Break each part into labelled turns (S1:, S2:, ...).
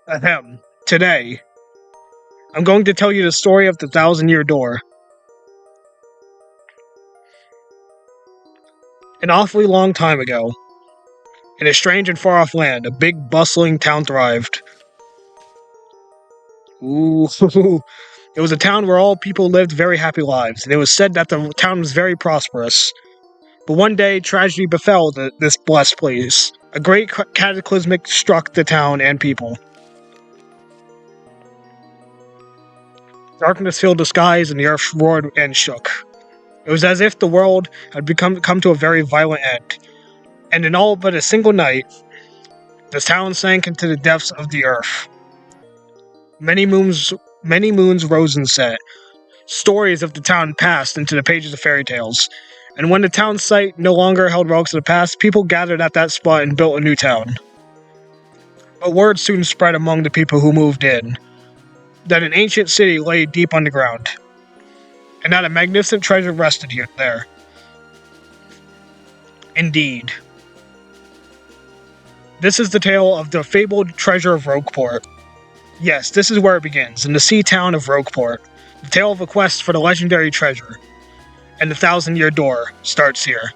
S1: Ahem. Today, I'm going to tell you the story of the 1,000-Year Door. An awfully long time ago, in a strange and far-off land, a big, bustling town thrived. Ooh, it was a town where all people lived very happy lives, and it was said that the town was very prosperous. But one day, tragedy befell this blessed place. A great cataclysmic struck the town and people. Darkness filled the skies, and the earth roared and shook. It was as if the world had come to a very violent end. And in all but a single night, the town sank into the depths of the earth. Many moons rose and set. Stories of the town passed into the pages of fairy tales. And when the town site no longer held relics of the past, people gathered at that spot and built a new town. But word soon spread among the people who moved in that an ancient city lay deep underground, and that a magnificent treasure rested there. Indeed. This is the tale of the fabled treasure of Rogueport. Yes, this is where it begins, in the sea town of Rogueport. The tale of a quest for the legendary treasure, and the 1,000-Year Door starts here.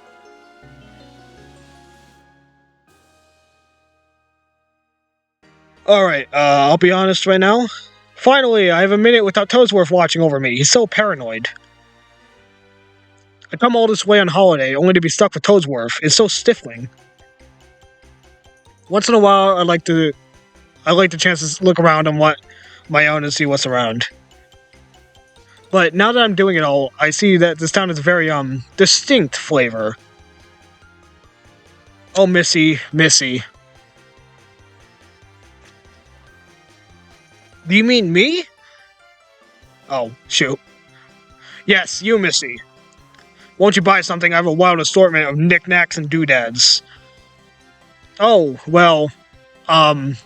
S1: Alright, I'll be honest right now. Finally, I have a minute without Toadsworth watching over me. He's so paranoid. I come all this way on holiday, only to be stuck with Toadsworth. It's so stifling. Once in a while, I like the chance to look around on my own and see what's around. But now that I'm doing it all, I see that this town has a very, distinct flavor. Oh, Missy. Do you mean me? Oh, shoot. Yes, you, Missy. Won't you buy something? I have a wild assortment of knickknacks and doodads. Oh, well, that's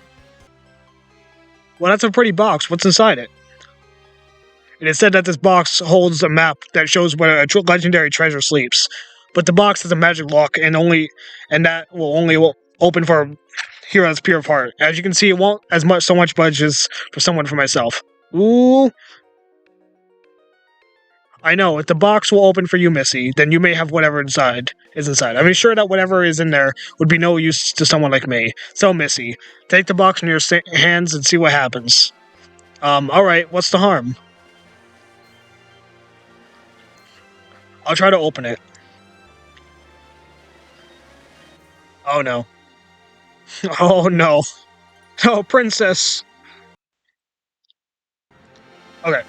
S1: a pretty box. What's inside it? It is said that this box holds a map that shows where a legendary treasure sleeps. But the box has a magic lock, and that will only open for a hero that's pure of heart. As you can see, it won't so much budge as for someone for myself. Ooh. I know, if the box will open for you, Missy, then you may have whatever is inside. I'm sure that whatever is in there would be no use to someone like me. So, Missy, take the box in your hands and see what happens. Alright, what's the harm? I'll try to open it. Oh no. Oh no. Oh, princess. Okay.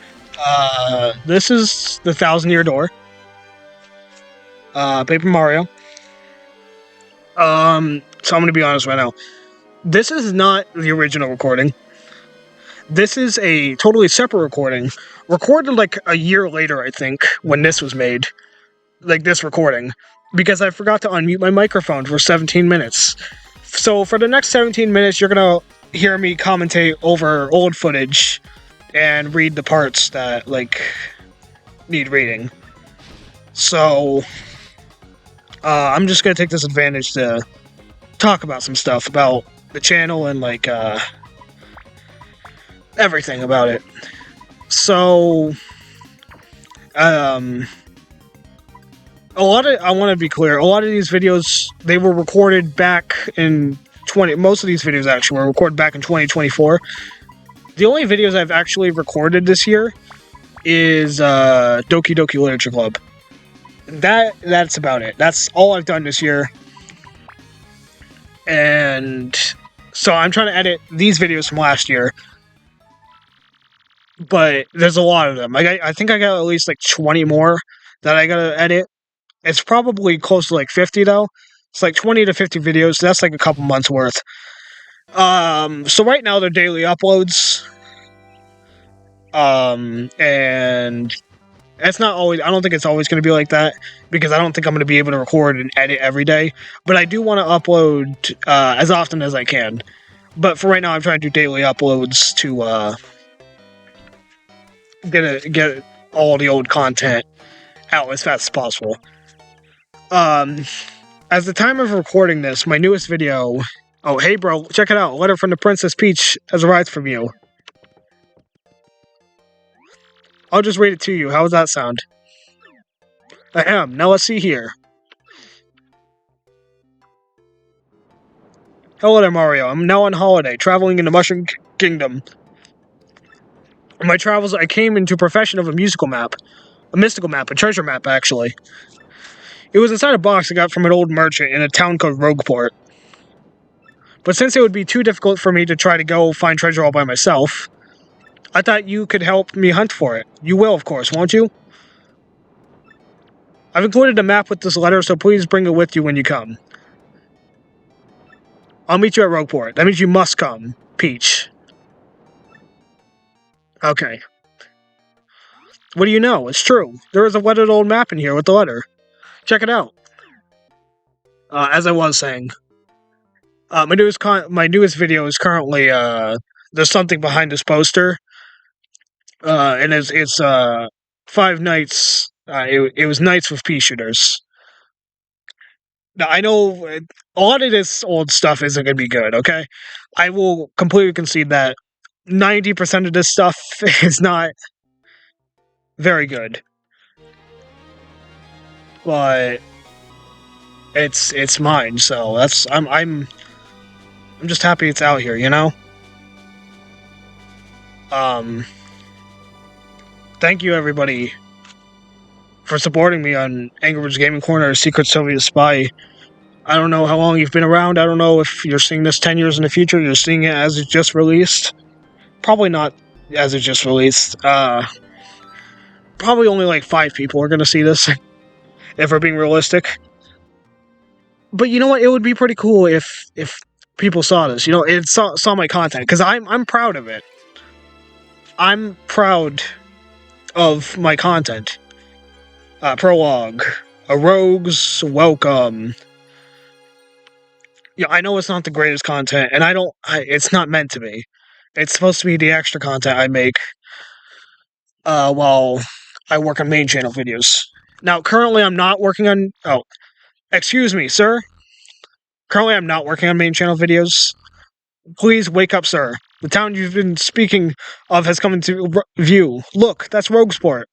S1: This is the 1,000-Year Door. Paper Mario. So I'm gonna be honest right now. This is not the original recording. This is a totally separate recording. Recorded like a year later, I think, when this was made. Like this recording. Because I forgot to unmute my microphone for 17 minutes. So for the next 17 minutes, you're gonna hear me commentate over old footage and read the parts that, need reading. So, I'm just gonna take this advantage to talk about some stuff about the channel and, everything about it. So, I want to be clear, a lot of these videos, they were recorded back in most of these videos actually were recorded back in 2024. The only videos I've actually recorded this year is Doki Doki Literature Club. That's about it. That's all I've done this year. And so I'm trying to edit these videos from last year. But there's a lot of them. I think I got at least 20 more that I gotta edit. It's probably close to 50 though. It's 20 to 50 videos, so that's a couple months worth. So right now they're daily uploads. And it's not always, I don't think it's always going to be like that, because I don't think I'm going to be able to record and edit every day, but I do want to upload, as often as I can. But for right now, I'm trying to do daily uploads to, get all the old content out as fast as possible. As the time of recording this, my newest video, Oh, hey, bro, check it out. A letter from the Princess Peach has arrived from you. I'll just read it to you. How does that sound? Ahem. Now let's see here. Hello there, Mario. I'm now on holiday, traveling in the Mushroom Kingdom. In my travels, I came into possession of a mystical map, a treasure map, actually. It was inside a box I got from an old merchant in a town called Rogueport. But since it would be too difficult for me to try to go find treasure all by myself, I thought you could help me hunt for it. You will, of course, won't you? I've included a map with this letter, so please bring it with you when you come. I'll meet you at Rogueport. That means you must come, Peach. Okay. What do you know? It's true. There is a weathered old map in here with the letter. Check it out. As I was saying, my newest video is currently there's something behind this poster, and it's 5 nights. It was nights with pea shooters. Now I know a lot of this old stuff isn't going to be good. Okay, I will completely concede that 90% of this stuff is not very good, but it's mine. So I'm just happy it's out here, you know? Thank you everybody for supporting me on Angry Birds Gaming Corner, Secret Soviet Spy. I don't know how long you've been around. I don't know if you're seeing this 10 years in the future. You're seeing it as it just released. Probably not as it just released. Probably only like 5 people are going to see this, if we're being realistic. But you know what? It would be pretty cool if people saw this. You know, it saw my content, because I'm proud of it. I'm proud of my content. Prologue, a rogue's welcome. Yeah, I know it's not the greatest content, and it's not meant to be. It's supposed to be the extra content I make while I work on main channel videos. Now, currently I'm not working on... Oh, excuse me, sir. Currently I'm not working on main channel videos. Please wake up, sir. The town you've been speaking of has come into view. Look, that's Roguesport.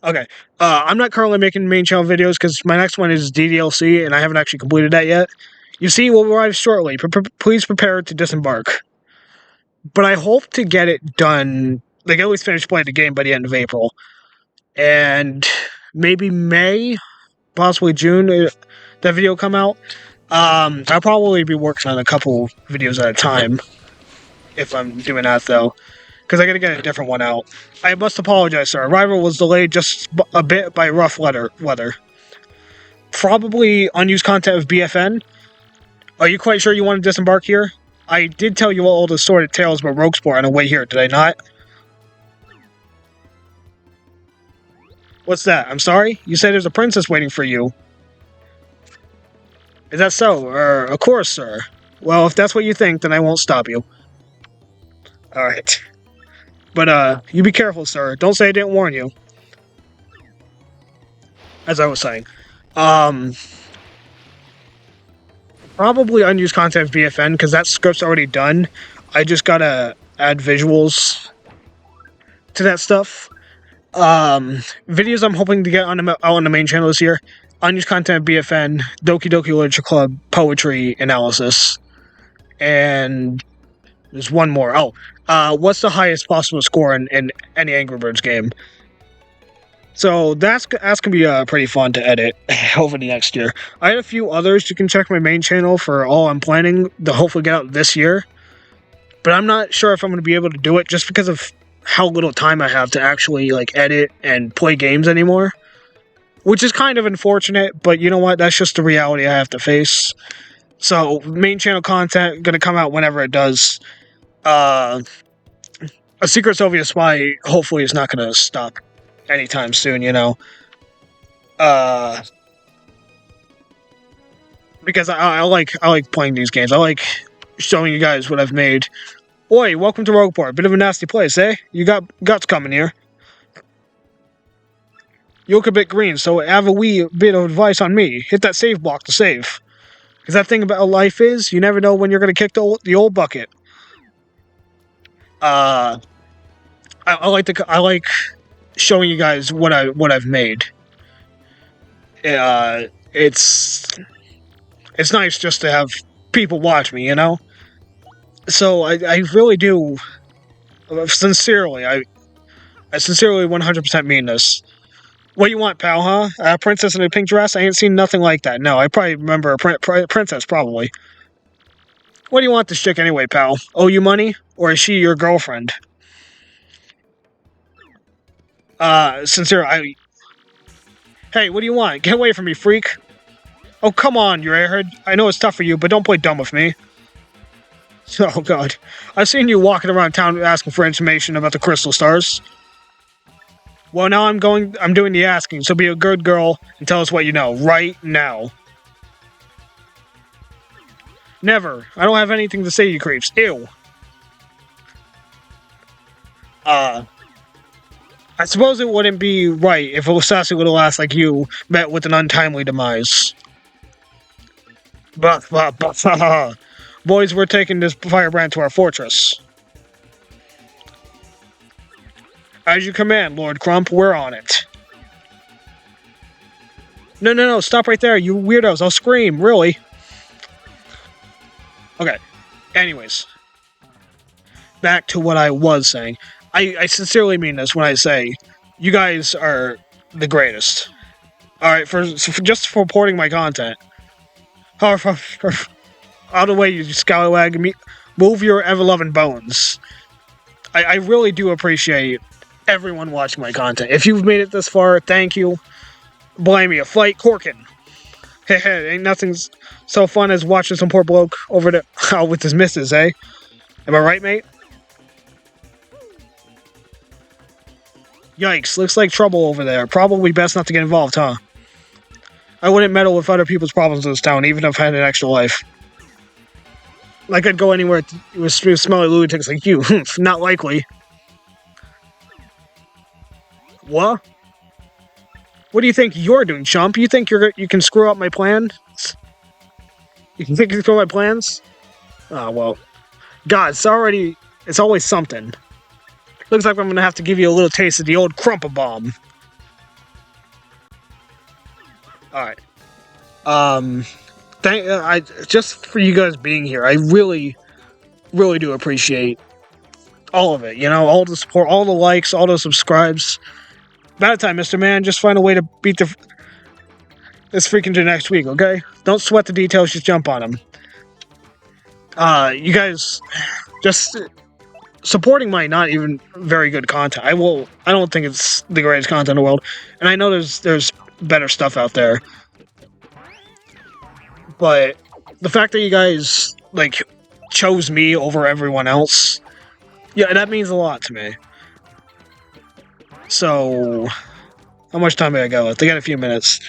S1: Okay, I'm not currently making main channel videos because my next one is DDLC, and I haven't actually completed that yet. You see, we'll arrive shortly. Please prepare to disembark. But I hope to get it done, like at least finish playing the game by the end of April. And maybe May, possibly June, that video come out. I'll probably be working on a couple videos at a time, if I'm doing that, though. Because I gotta get a different one out. I must apologize, sir. Arrival was delayed just a bit by rough weather. Probably unused content of BFN. Are you quite sure you want to disembark here? I did tell you all the sordid tales about Roguesport on the way here, did I not? What's that? I'm sorry? You said there's a princess waiting for you. Is that so? Of course, sir. Well, if that's what you think, then I won't stop you. Alright. But, you be careful, sir. Don't say I didn't warn you. As I was saying. Probably unused content of BFN, because that script's already done. I just gotta add visuals to that stuff. Videos I'm hoping to get out on the main channel this year. Unused content of BFN, Doki Doki Literature Club, poetry analysis. And there's one more. Oh, what's the highest possible score in any Angry Birds game? So that's going to be pretty fun to edit over the next year. I had a few others. You can check my main channel for all I'm planning to hopefully get out this year. But I'm not sure if I'm going to be able to do it just because of how little time I have to actually like edit and play games anymore. Which is kind of unfortunate, but you know what? That's just the reality I have to face. So, main channel content going to come out whenever it does. A Secret Soviet Spy hopefully is not going to stop anytime soon, you know. Because I like playing these games. I like showing you guys what I've made. Oi, welcome to Rogueport. Bit of a nasty place, eh? You got guts coming here. You look a bit green, so have a wee bit of advice on me. Hit that save block to save. Because that thing about life is, you never know when you're going to kick the old bucket. I like showing you guys what I've made. It's nice just to have people watch me, you know. So I really do, sincerely, I sincerely 100% mean this. What you want, pal, huh? A princess in a pink dress? I ain't seen nothing like that. No, I probably remember a princess, probably. What do you want this chick anyway, pal? Owe you money? Or is she your girlfriend? Sincere, Hey, what do you want? Get away from me, freak. Oh, come on, you airhead. I know it's tough for you, but don't play dumb with me. Oh, God. I've seen you walking around town asking for information about the crystal stars. Well, now I'm doing the asking, so be a good girl and tell us what you know, right now. Never. I don't have anything to say, you creeps. Ew. I suppose it wouldn't be right if a sassy little ass like you met with an untimely demise. But, boys, we're taking this firebrand to our fortress. As you command, Lord Crump, we're on it. No, stop right there, you weirdos, I'll scream, really. Okay, anyways. Back to what I was saying. I sincerely mean this when I say you guys are the greatest. Alright, for just for reporting my content. Out of the way, you scallywag. Move your ever-loving bones. I really do appreciate everyone watching my content. If you've made it this far, thank you. Blame me, a fight corking. Ain't nothing so fun as watching some poor bloke over the with his missus, eh? Am I right, mate? Yikes, looks like trouble over there. Probably best not to get involved, huh? I wouldn't meddle with other people's problems in this town, even if I had an extra life. Like I'd go anywhere with smelly lunatics like you. Not likely. What? What do you think you're doing, chump? You think you can screw up my plans? You think you can screw up my plans? Oh, well. God, it's always something. Looks like I'm gonna have to give you a little taste of the old Crumpa-Bomb. Alright. Just for you guys being here, I really, really do appreciate all of it, you know, all the support, all the likes, all the subscribes. About time, Mr. Man, just find a way to beat this freaking to next week, okay? Don't sweat the details, just jump on them. You guys, just supporting my not even very good content. I don't think it's the greatest content in the world, and I know there's better stuff out there. But the fact that you guys, like, chose me over everyone else, yeah, that means a lot to me. So, how much time do I got left? I got a few minutes.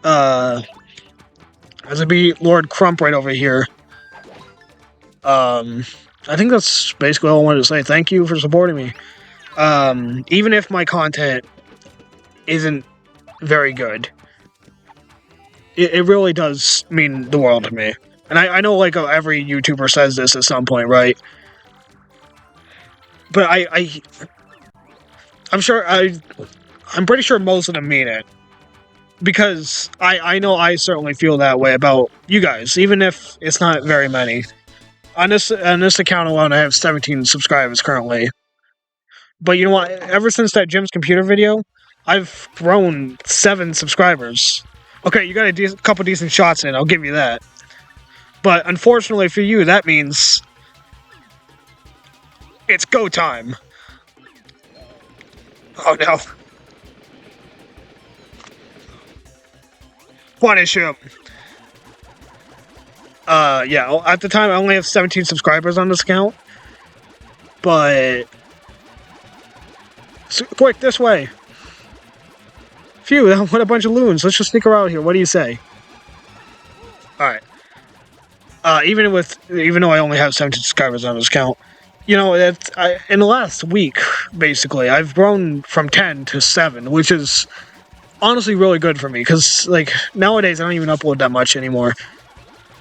S1: As it be Lord Crump right over here. I think that's basically all I wanted to say. Thank you for supporting me. Even if my content isn't very good, it really does mean the world to me. And I know, like, every YouTuber says this at some point, right? But I'm pretty sure most of them mean it. Because I know I certainly feel that way about you guys, even if it's not very many. On this account alone, I have 17 subscribers currently. But you know what? Ever since that Jim's Computer video, I've grown 7 subscribers. Okay, you got a couple decent shots in, I'll give you that. But unfortunately for you, that means it's go time. Oh no. Punish him. Yeah, at the time I only have 17 subscribers on this account. But quick, this way. Phew, what a bunch of loons. Let's just sneak around here. What do you say? Alright. Even though I only have 17 subscribers on this account, you know, in the last week, basically, I've grown from 10 to 7, which is honestly really good for me, because, like, nowadays I don't even upload that much anymore.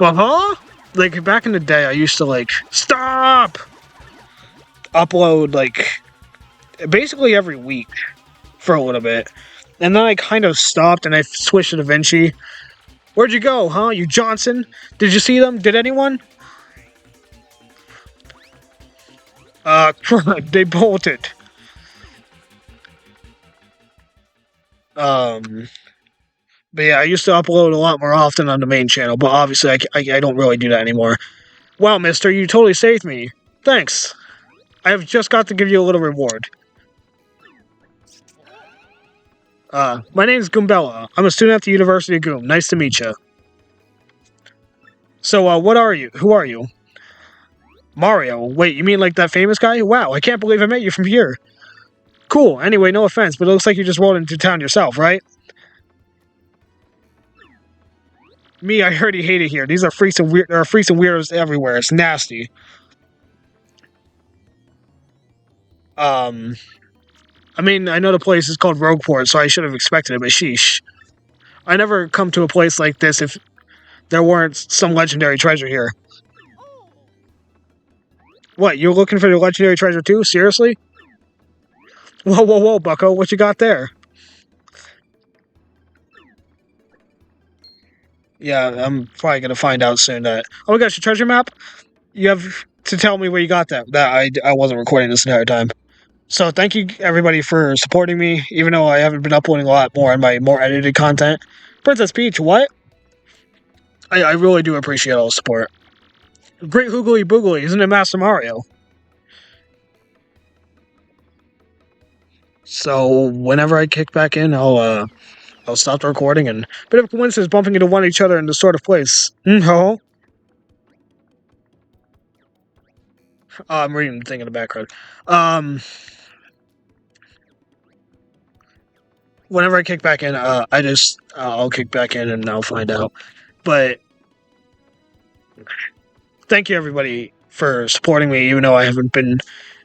S1: Uh-huh? Like, back in the day, I used to, like, stop! Upload, like, basically every week for a little bit. And then I kind of stopped and I switched to DaVinci. Where'd you go, huh? You Johnson? Did you see them? Did anyone? They bolted. Um, but yeah, I used to upload a lot more often on the main channel, but obviously I don't really do that anymore. Wow, mister, you totally saved me. Thanks. I have just got to give you a little reward. My name's Goombella. I'm a student at the University of Goom. Nice to meet you. So, what are you? Who are you? Mario. Wait, you mean like that famous guy? Wow, I can't believe I met you from here. Cool. Anyway, no offense, but it looks like you just rolled into town yourself, right? Me, I already hate it here. These are freaks and weirdos everywhere. It's nasty. I mean, I know the place is called Rogueport, so I should have expected it, but sheesh. I never come to a place like this if there weren't some legendary treasure here. What, you're looking for the legendary treasure too? Seriously? Whoa, whoa, whoa, bucko, what you got there? Yeah, I'm probably gonna find out soon that... Oh my gosh, your treasure map? You have to tell me where you got that. I wasn't recording this entire time. So thank you, everybody, for supporting me, even though I haven't been uploading a lot more on my more edited content. Princess Peach, what? I really do appreciate all the support. Great Hoogly Boogly, isn't it Master Mario? So whenever I kick back in, I'll stop the recording, and bit of coincidence bumping into one each other in this sort of place. No. I'm reading the thing in the background. Whenever I kick back in, I'll kick back in and I'll find out. But thank you, everybody, for supporting me, even though I haven't been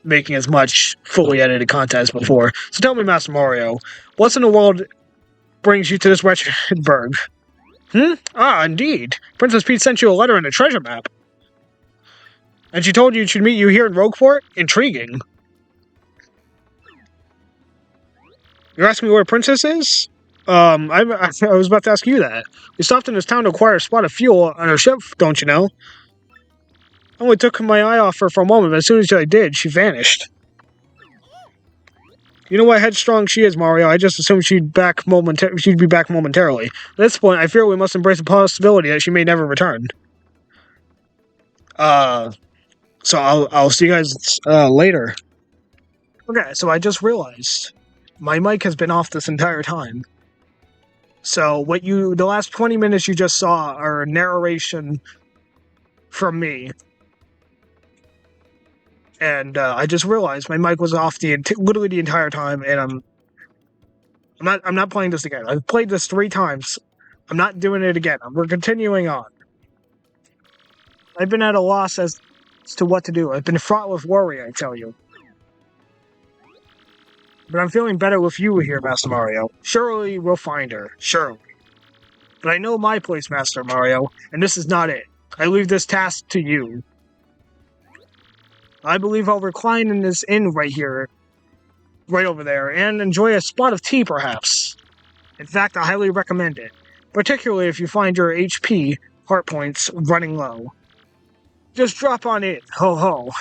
S1: making as much fully edited content as before. So tell me, Master Mario, what's in the world brings you to this wretched burg? Ah, indeed. Princess Peach sent you a letter and a treasure map. And she told you she'd meet you here in Rogueport? Intriguing. You're asking me where Princess is? I was about to ask you that. We stopped in this town to acquire a spot of fuel on her ship, don't you know? I only took my eye off her for a moment, but as soon as I did, she vanished. You know what headstrong she is, Mario. I just assumed she'd be back momentarily. At this point, I fear we must embrace the possibility that she may never return. So I'll see you guys later. Okay, so I just realized my mic has been off this entire time. So the last 20 minutes you just saw are narration from me. And I just realized my mic was off literally the entire time, and I'm not playing this again. I've played this 3 times. I'm not doing it again. We're continuing on. I've been at a loss as to what to do. I've been fraught with worry, I tell you. But I'm feeling better with you here, Master Mario. Surely we'll find her. Surely. But I know my place, Master Mario, and this is not it. I leave this task to you. I believe I'll recline in this inn right here, right over there, and enjoy a spot of tea, perhaps. In fact, I highly recommend it, particularly if you find your HP heart points running low. Just drop on it, ho ho.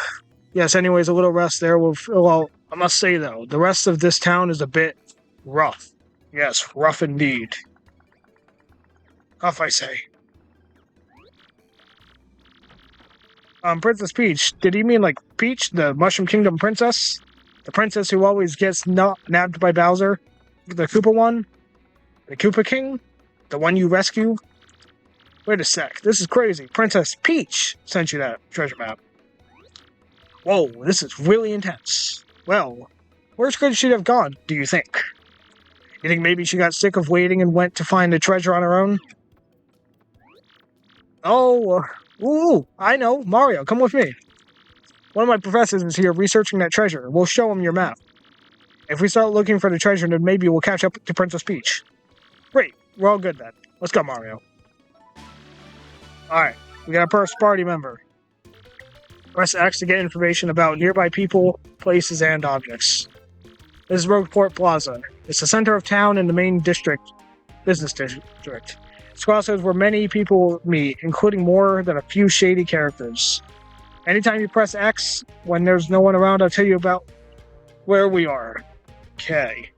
S1: Yes, anyways, a little rest there will fill out. I must say, though, the rest of this town is a bit rough. Yes, rough indeed. Rough, I say. Princess Peach, did he mean like Peach, the Mushroom Kingdom princess? The princess who always gets nabbed by Bowser? The Koopa one? The Koopa King? The one you rescue? Wait a sec, this is crazy. Princess Peach sent you that treasure map. Whoa, this is really intense. Well, where could she have gone, do you think? You think maybe she got sick of waiting and went to find the treasure on her own? Oh, ooh, I know. Mario, come with me. One of my professors is here researching that treasure. We'll show him your map. If we start looking for the treasure, then maybe we'll catch up to Princess Peach. We're all good then. Let's go, Mario. Alright, we got a first party member. Press X to get information about nearby people, places, and objects. This is Rogueport Plaza. It's the center of town and the main business district. It's crossroads where many people meet, including more than a few shady characters. Anytime you press X, when there's no one around, I'll tell you about where we are. Okay.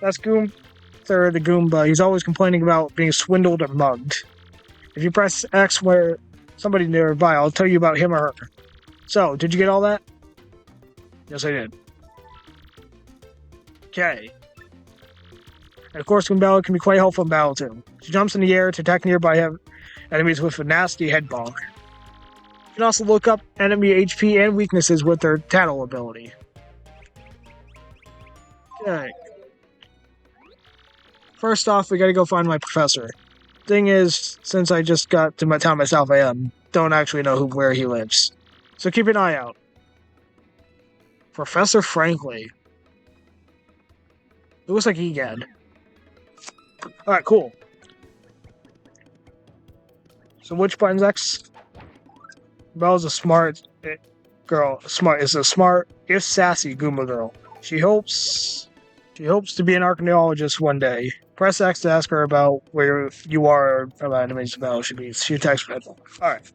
S1: That's Gunther the Goomba. He's always complaining about being swindled or mugged. If you press X where somebody nearby, I'll tell you about him or her. So, did you get all that? Yes, I did. Okay. And of course, Goombella can be quite helpful in battle too. She jumps in the air to attack nearby enemies with a nasty head bonk. You can also look up enemy HP and weaknesses with their Tattle ability. Okay. First off, we gotta go find my professor. Thing is, since I just got to my town myself, I don't actually know where he lives. So keep an eye out. Professor Franklin. It looks like Egad. Alright, cool. So which button's X? Belle's a smart girl. Is a smart, if sassy Goomba girl. She hopes to be an archaeologist one day. Press X to ask her about where you are or about enemies Belle should be. She attacks Red Bull. Alright.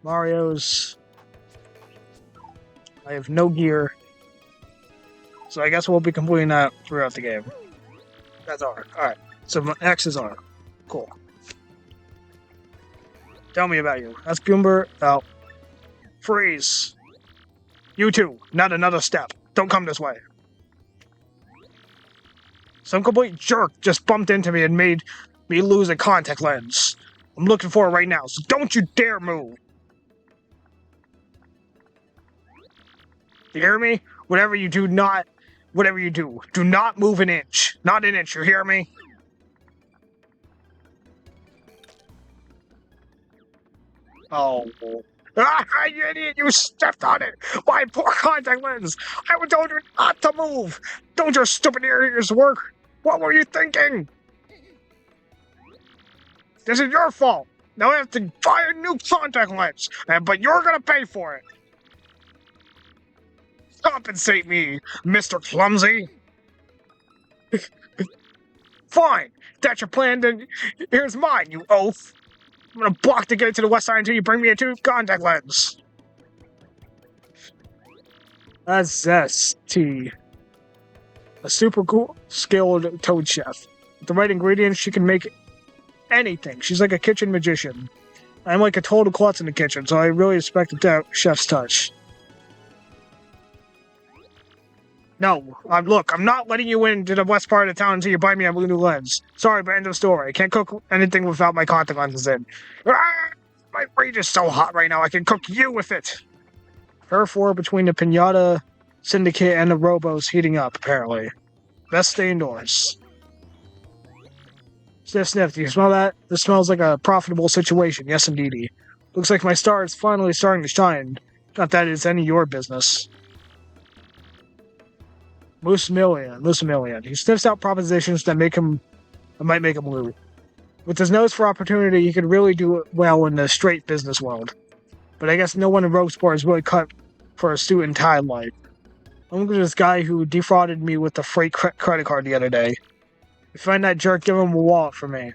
S1: Mario's. I have no gear. So I guess we'll be completing that throughout the game. That's R. Alright. So X is R. Cool. Tell me about you. That's Goomba. Oh. Freeze. You too. Not another step. Don't come this way. Some complete jerk just bumped into me and made me lose a contact lens. I'm looking for it right now, so don't you dare move. You hear me? Whatever you do, do not move an inch. Not an inch, you hear me? Oh. Ah, you idiot, you stepped on it! My poor contact lens! I would told you not to move! Don't your stupid ears work? What were you thinking? This is your fault! Now I have to buy a new contact lens, but you're gonna pay for it! Compensate me, Mr. Clumsy! Fine! That's your plan, then here's mine, you oaf! I'm gonna block to get to the west side until you bring me a new contact lens. That's Zesty. A super cool, skilled toad chef. With the right ingredients, she can make anything. She's like a kitchen magician. I'm like a total klutz in the kitchen, so I really respect that chef's touch. No, I'm not letting you into the west part of the town until you buy me a new lens. Sorry, but end of story. I can't cook anything without my contact lenses in. Ah, my rage is so hot right now, I can cook you with it. Therefore, between the Pinata Syndicate and the Robos heating up, apparently. Best stay indoors. Sniff, sniff, do you smell that? This smells like a profitable situation, yes indeedy. Looks like my star is finally starting to shine. Not that it's any of your business. Moose-a-million. He sniffs out propositions that might make him loot. With his nose for opportunity, he could really do well in the straight business world. But I guess no one in Roguesport is really cut for a suit and tie life. I'm looking at this guy who defrauded me with the freight credit card the other day. If you find that jerk, give him a wallet for me.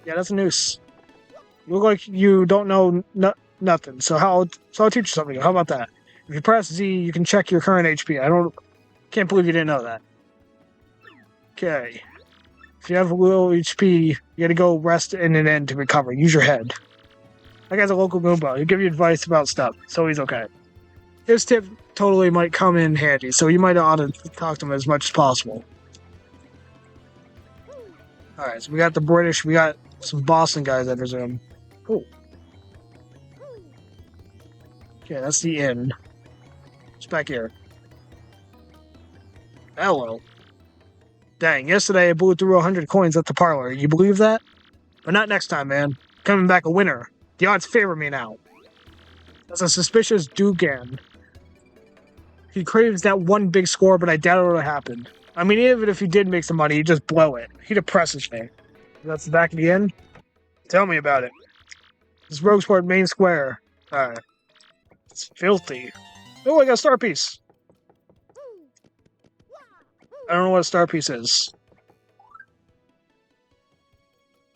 S1: Yeah, that's a noose. You look like you don't know nothing, so I'll teach you something. How about that? If you press Z, you can check your current HP. Can't believe you didn't know that. Okay. If you have low HP, you gotta go rest in an end to recover. Use your head. That guy's a local Goomba. He'll give you advice about stuff, so he's okay. His tip totally might come in handy, so you might ought to talk to him as much as possible. Alright, so we got the British, we got some Boston guys, I presume. Cool. Okay, that's the inn. It's back here. Hello. Dang, yesterday I blew through 100 coins at the parlor. You believe that? But not next time, man. Coming back a winner. The odds favor me now. That's a suspicious Dugan. He craves that one big score, but I doubt it'll happen. I mean, even if he did make some money, he'd just blow it. He depresses me. That's the back of the inn? Tell me about it. This Roguesport main square. It's filthy. Oh, I got a star piece. I don't know what a star piece is.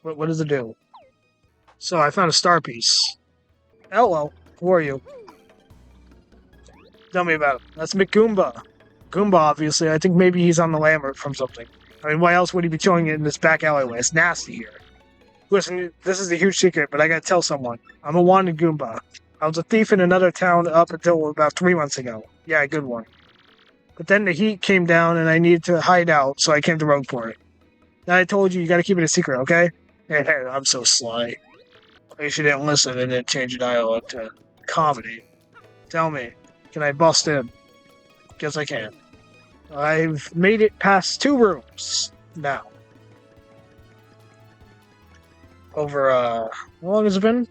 S1: What does it do? So I found a star piece. Hello, who are you? Tell me about it. That's McGoomba. Goomba, obviously. I think maybe he's on the lam from something. I mean, why else would he be chilling in this back alleyway? It's nasty here. Listen, this is a huge secret, but I gotta tell someone. I'm a wanted Goomba. I was a thief in another town up until about 3 months ago. Yeah, good one. But then the heat came down and I needed to hide out, so I came to Rogueport. Now I told you gotta keep it a secret, okay? Hey, I'm so sly. I guess you didn't listen and then change the dialogue to comedy. Tell me, can I bust in? Guess I can. I've made it past 2 rooms now. Over, how long has it been?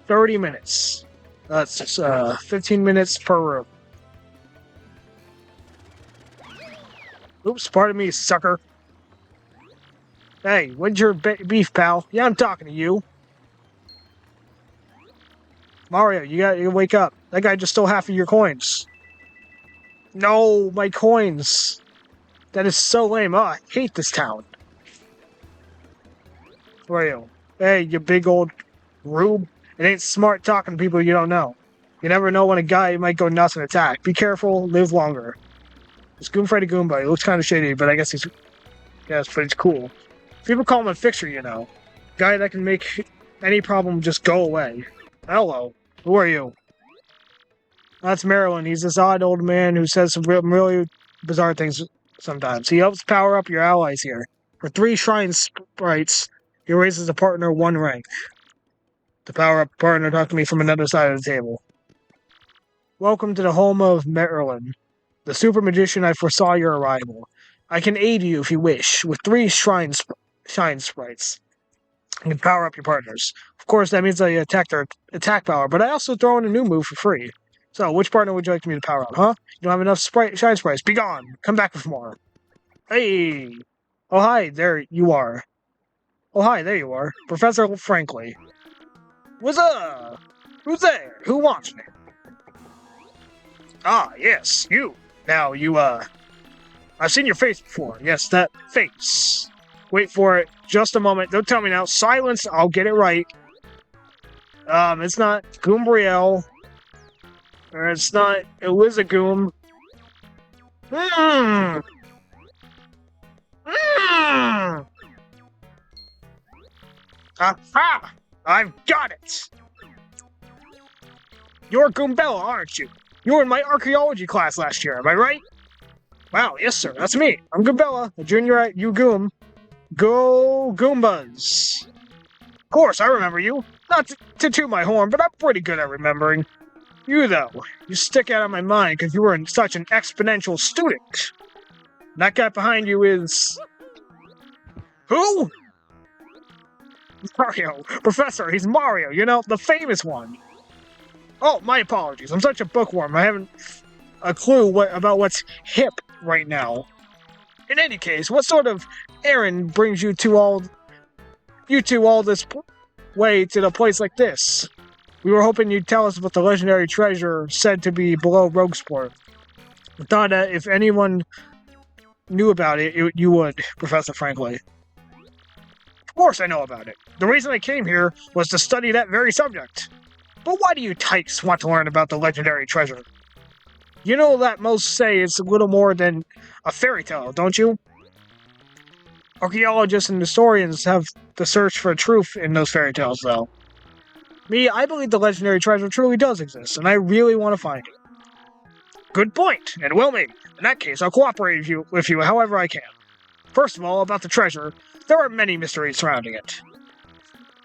S1: 30 minutes. That's 15 minutes per room. Oops, pardon me, sucker. Hey, when's your beef, pal? Yeah, I'm talking to you. Mario, you gotta wake up. That guy just stole half of your coins. No, my coins. That is so lame. Oh, I hate this town. Who are you? Hey, you big old rube. It ain't smart talking to people you don't know. You never know when a guy might go nuts and attack. Be careful, live longer. It's Goom Freddy Goomba. He looks kind of shady, but I guess he's... Yes, but he's cool. People call him a fixer, you know. Guy that can make any problem just go away. Hello. Who are you? That's Marilyn. He's this odd old man who says some really bizarre things sometimes. He helps power up your allies here. For 3 shrine sprites, he raises a partner 1 rank. To power up a partner, talk to me from another side of the table. Welcome to the home of Marilyn, the super magician. I foresaw your arrival. I can aid you if you wish, with 3 shine sprites. You can power up your partners. Of course, that means I attack their attack power, but I also throw in a new move for free. So, which partner would you like me to power up, huh? You don't have enough shine sprites. Be gone! Come back with more. Hey! Oh, hi, there you are. Oh, hi, there you are. Professor Frankly. What's up? Who's there? Who wants me? Ah, yes, you. Now, I've seen your face before. Yes, that face. Wait for it. Just a moment. Don't tell me now. Silence. I'll get it right. It's not Goombrielle. Or it's not Elizagoom. Aha! I've got it! You're Goombella, aren't you? You were in my archaeology class last year, am I right? Wow, yes sir, that's me. I'm Goombella, a junior at UGoom. Go Goombas! Of course, I remember you. Not to toot my horn, but I'm pretty good at remembering. You, though, you stick out of my mind because you were such an exponential student. And that guy behind you is... Who? Mario. Professor, he's Mario, you know, the famous one. Oh, my apologies. I'm such a bookworm. I haven't a clue about what's hip right now. In any case, what sort of errand brings you two all this way to the place like this? We were hoping you'd tell us about the legendary treasure said to be below Roguesport. We thought that if anyone knew about it, you would, Professor Frankly. Of course I know about it. The reason I came here was to study that very subject. But why do you types want to learn about the legendary treasure? You know that most say it's a little more than a fairy tale, don't you? Archaeologists and historians have the search for truth in those fairy tales, though. Me, I believe the legendary treasure truly does exist, and I really want to find it. Good point, and well made. In that case, I'll cooperate with you however I can. First of all, about the treasure, there are many mysteries surrounding it.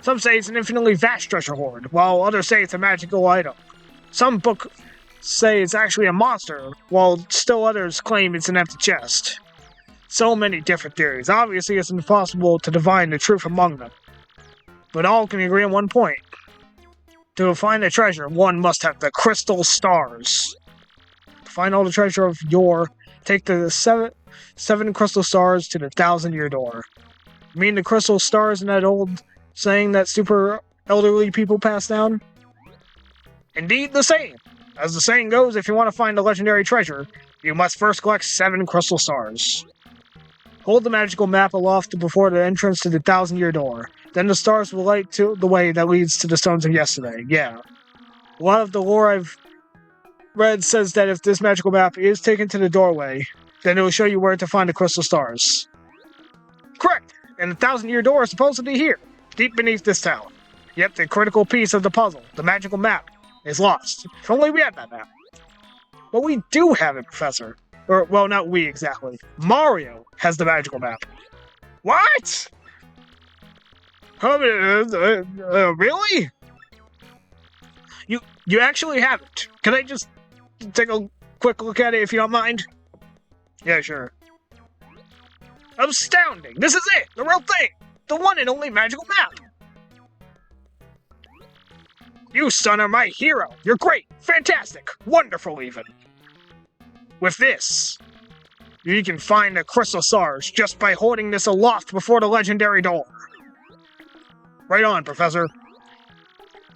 S1: Some say it's an infinitely vast treasure hoard, while others say it's a magical item. Some books say it's actually a monster, while still others claim it's an empty chest. So many different theories. Obviously, it's impossible to divine the truth among them. But all can agree on one point. To find the treasure, one must have the crystal stars. To find all the treasure of yore, take the seven crystal stars to the 1,000-year door. You mean the crystal stars in that old saying that super elderly people pass down? Indeed the same. As the saying goes, if you want to find a legendary treasure, you must first collect 7 crystal stars. Hold the magical map aloft before the entrance to the 1,000-year door. Then the stars will light to the way that leads to the stones of yesterday. Yeah. A lot of the lore I've read says that if this magical map is taken to the doorway, then it will show you where to find the crystal stars. Correct! And the 1,000-year door is supposedly here, deep beneath this town. Yet the critical piece of the puzzle, the magical map, is lost. If only we had that map. But we do have it, Professor. Or, well, not we exactly. Mario has the magical map. What? Really? You actually have it. Can I just take a quick look at it if you don't mind? Yeah, sure. Astounding! This is it! The real thing! The one and only magical map! You, son, are my hero! You're great! Fantastic! Wonderful, even! With this, you can find the crystal stars just by holding this aloft before the legendary door. Right on, Professor.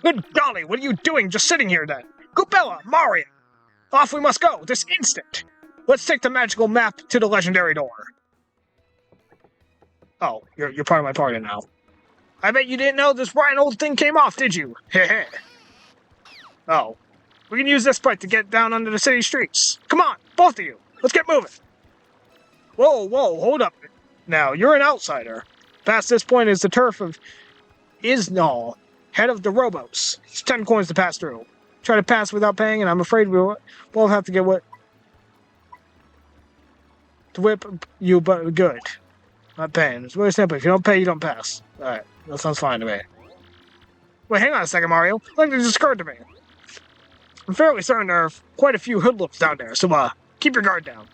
S1: Good golly, what are you doing just sitting here then? Goopella, Mario! Off we must go, this instant! Let's take the magical map to the legendary door. Oh, you're part of my party now. I bet you didn't know this rotten old thing came off, did you? Heh. Oh. We can use this pipe to get down under the city streets. Come on, both of you. Let's get moving. Whoa, hold up. Now, you're an outsider. Past this point is the turf of Isnall, head of the Robos. It's 10 coins to pass through. Try to pass without paying, and I'm afraid we'll both have to get what... to whip you, but good. Not paying. It's really simple. If you don't pay, you don't pass. Alright, that sounds fine to me. Wait, hang on a second, Mario. Something just occurred to me. I'm fairly certain there are quite a few hoodlums down there, so, keep your guard down.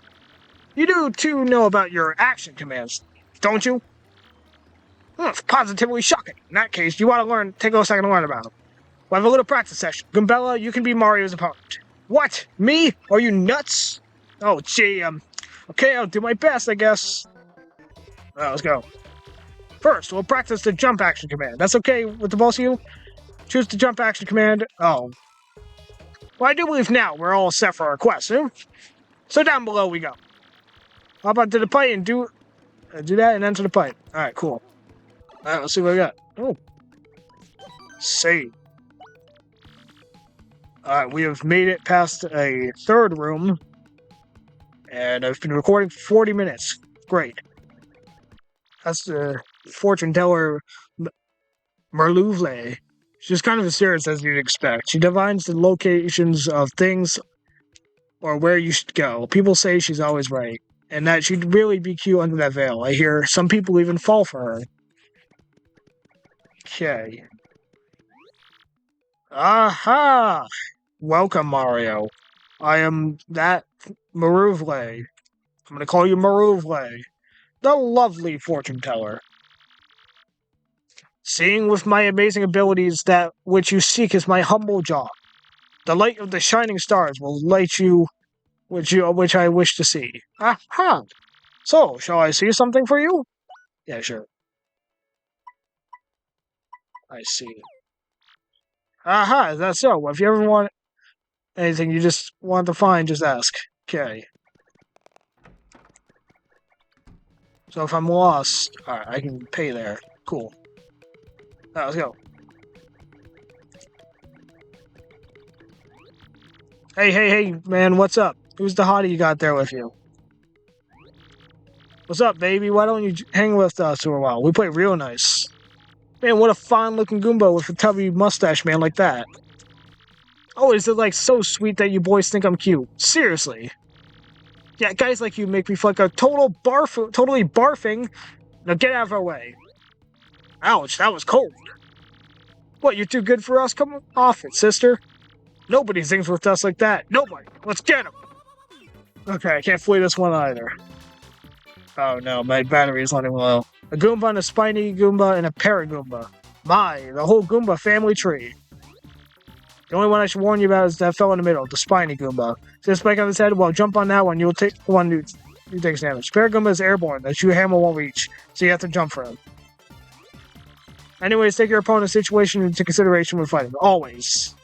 S1: You do, too, know about your action commands, don't you? It's positively shocking. In that case, you want to take a second to learn about them. We'll have a little practice session. Goombella, you can be Mario's opponent. What? Me? Are you nuts? Oh, gee, okay, I'll do my best, I guess. Alright, let's go. First, we'll practice the jump action command. That's okay with the both of you? Choose the jump action command. Oh. Well, I do believe now we're all set for our quest, huh? So down below we go. Hop onto the pipe and do that and enter the pipe. Alright, cool. Alright, let's see what we got. Oh. Save. Alright, we have made it past a third room. And I've been recording for 40 minutes. Great. That's the fortune teller Merlouvle. She's kind of as serious as you'd expect. She divines the locations of things or where you should go. People say she's always right, and that she'd really be cute under that veil. I hear some people even fall for her. Okay. Aha! Welcome, Mario. I am that Merlouvle. I'm going to call you Merlouvle, the lovely fortune teller. Seeing with my amazing abilities that which you seek is my humble job. The light of the shining stars will light you, which I wish to see. Aha! So, shall I see something for you? Yeah, sure. I see. Aha, is that so? If you ever want anything you just want to find, just ask. Okay. So if I'm lost, alright, I can pay there. Cool. Alright, let's go. Hey, man, what's up? Who's the hottie you got there with you? What's up, baby? Why don't you hang with us for a while? We play real nice. Man, what a fine-looking Goomba with a tubby mustache, man, like that. Oh, is it, like, so sweet that you boys think I'm cute? Seriously. Yeah, guys like you make me feel like a totally barfing. Now get out of our way. Ouch, that was cold. What, you're too good for us? Come off it, sister. Nobody sings with us like that. Nobody. Let's get him. Okay, I can't flee this one either. Oh no, my battery is running low. A Goomba and a Spiny Goomba and a Paragoomba. The whole Goomba family tree. The only one I should warn you about is that fellow in the middle, the spiny Goomba. See the spike on his head? Well, jump on that one. You'll take one who takes damage. Spare Goomba is airborne, that your hammer won't reach, so you have to jump for him. Anyways, take your opponent's situation into consideration when fighting. Always.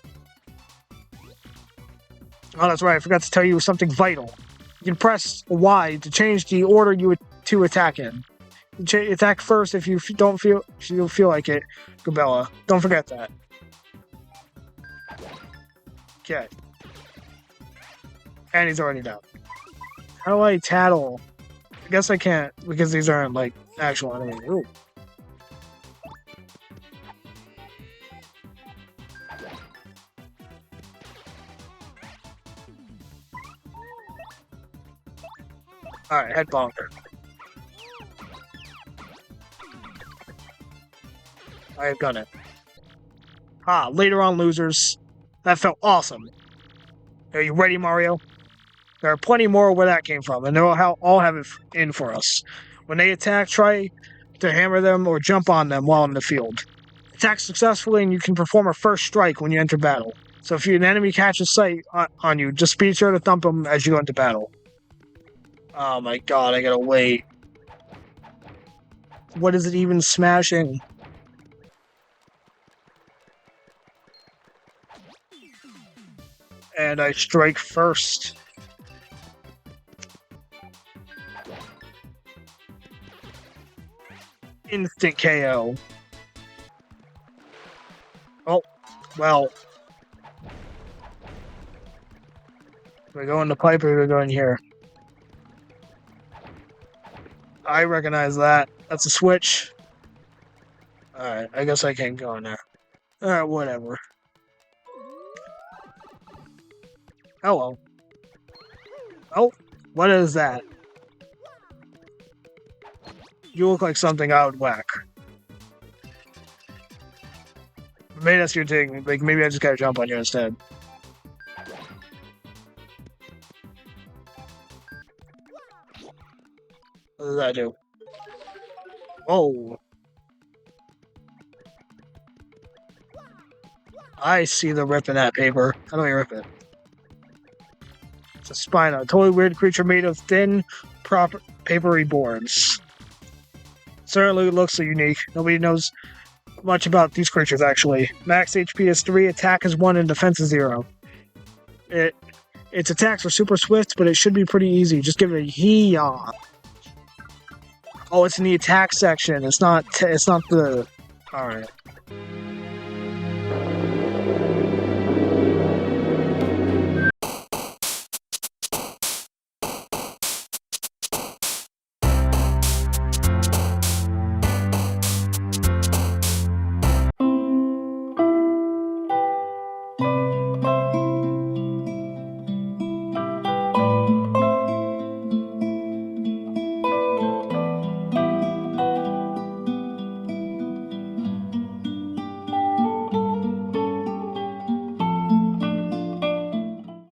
S1: Oh, that's right. I forgot to tell you something vital. You can press Y to change the order you to attack in. Attack first if you don't feel like it, Gabella. Don't forget that. Okay. And he's already down. How do I tattle? I guess I can't because these aren't like actual enemies. Ooh. Alright, head bonker. I have done it. Later on, losers. That felt awesome. Are you ready, Mario? There are plenty more where that came from, and they'll all have it in for us. When they attack, try to hammer them or jump on them while in the field. Attack successfully, and you can perform a first strike when you enter battle. So if an enemy catches sight on you, just be sure to thump them as you go into battle. Oh my god, I gotta wait. What is it even smashing? And I strike first. Instant KO. Oh, well. Do I go in the pipe or do I go in here? I recognize that. That's a switch. Alright, I guess I can't go in there. Alright, whatever. Hello. Oh, what is that? You look like something I would whack. Maybe that's your thing. Like, maybe I just gotta jump on you instead. What does that do? Oh. I see the rip in that paper. How do I rip it? It's a spino. A totally weird creature made of thin, papery boards. Certainly looks so unique. Nobody knows much about these creatures, actually. Max HP is 3, attack is 1, and defense is 0. Its attacks are super swift, but it should be pretty easy. Just give it a hee-yaw. Oh, it's in the attack section. It's not the... Alright.